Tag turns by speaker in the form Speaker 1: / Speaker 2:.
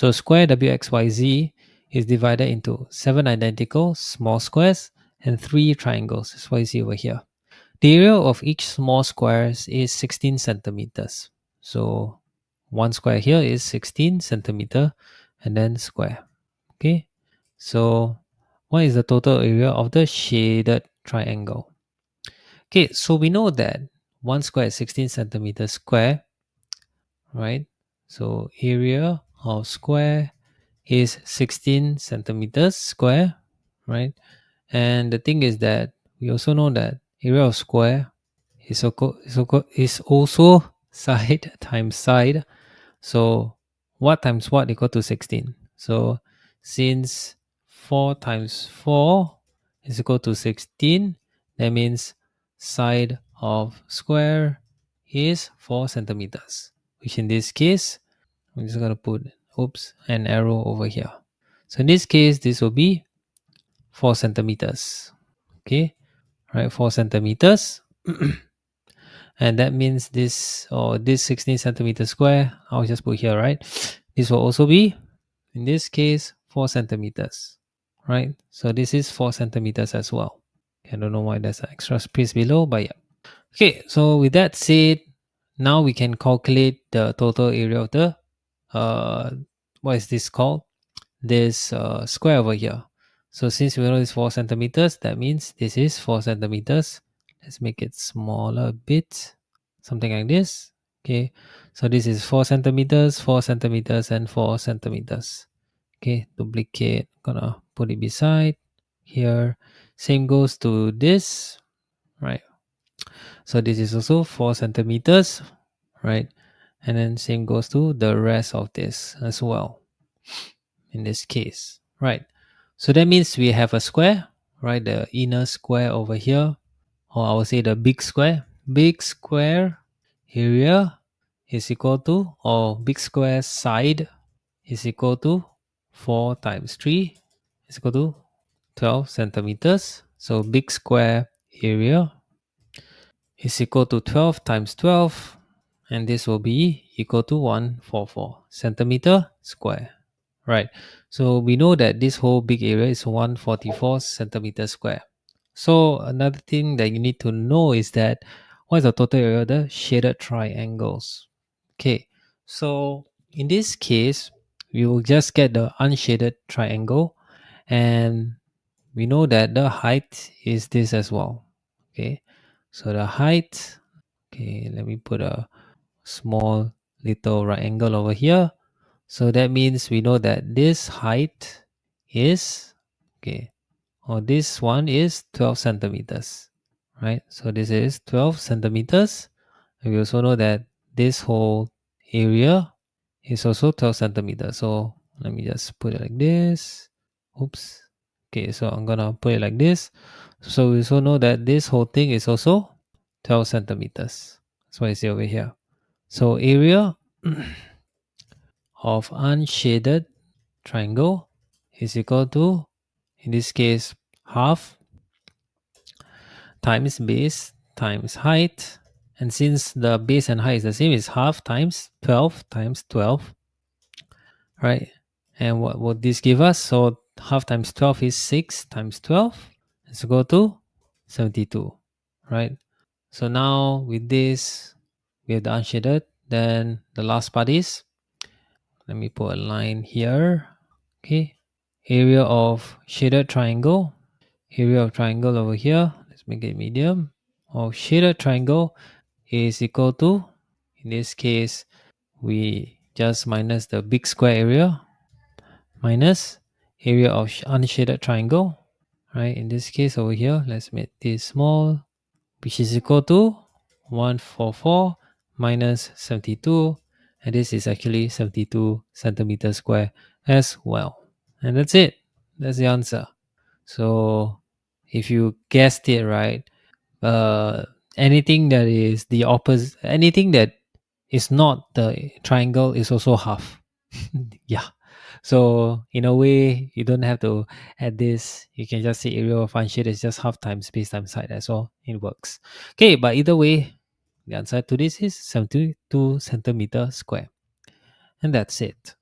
Speaker 1: So square WXYZ is divided into 7 identical small squares and 3 triangles. That's what you see over here. The area of each small square is 16 centimeters. So one square here is 16 centimeter and then square. Okay. So what is the total area of the shaded triangle? Okay, so we know that one square is 16 centimeters square, right? So area of square is 16 centimeters square, right? And the thing is that we also know that area of square is also side times side. So what times what equal to 16? So since 4 times 4 is equal to 16, that means side of square is 4 centimeters, which in this case, I'm just going to put an arrow over here. So in this case, this will be 4 centimeters. Okay, right, 4 centimeters. And that means this 16 centimeter square, I'll just put here, right? This will also be, in this case, 4 centimeters, right? So this is 4 centimeters as well. I don't know why there's an extra space below, but yeah. Okay, so with that said, now we can calculate the total area of the, what is this called? This square over here. So since we know it's 4 centimeters, that means this is 4 centimeters. Let's make it smaller a bit, something like this. Okay, so this is 4 centimeters, 4 centimeters, and 4 centimeters. Okay, duplicate, gonna put it beside here. Same goes to this, right? So this is also 4 centimeters, right? And then same goes to the rest of this as well in this case, right? So that means we have a square, right? The inner square over here, or I would say the big square. Big square area is equal to, or big square side is equal to 4 times 3 is equal to 12 centimeters. So big square area is equal to 12 times 12, and this will be equal to 144 centimeter square. Right, so we know that this whole big area is 144 centimeters square. So another thing that you need to know is that what is the total area of the shaded triangles? Okay, so in this case, we will just get the unshaded triangle, and we know that the height is this as well. Okay, so the height, okay, let me put a small little right angle over here. So that means we know that this height is, okay, or this one is 12 centimeters, right? So this is 12 centimeters. And we also know that this whole area is also 12 centimeters. So let me just put it like this. Oops. Okay, so I'm gonna put it like this. So we also know that this whole thing is also 12 centimeters. That's what I see over here. So area of unshaded triangle is equal to, in this case, half times base times height. And since the base and height is the same, it's half times 12 times 12, right? And what would this give us? So half times 12 is 6 times 12. Let's go to 72, right? So now with this, we have the unshaded. Then the last part is, let me put a line here. Okay, area of shaded triangle. Area of triangle over here, let's make it medium, of shaded triangle is equal to, in this case, we just minus the big square area minus area of unshaded triangle, right? In this case over here, let's make this small, which is equal to 144 minus 72, and this is actually 72 centimeters square as well. And that's it. That's the answer. So if you guessed it right, anything that is the opposite, anything that is not the triangle is also half. Yeah. So in a way, you don't have to add this. You can just say area of unshaded is just half times base times height. That's all. It works. Okay, but either way, the answer to this is 72 centimeter square. And that's it.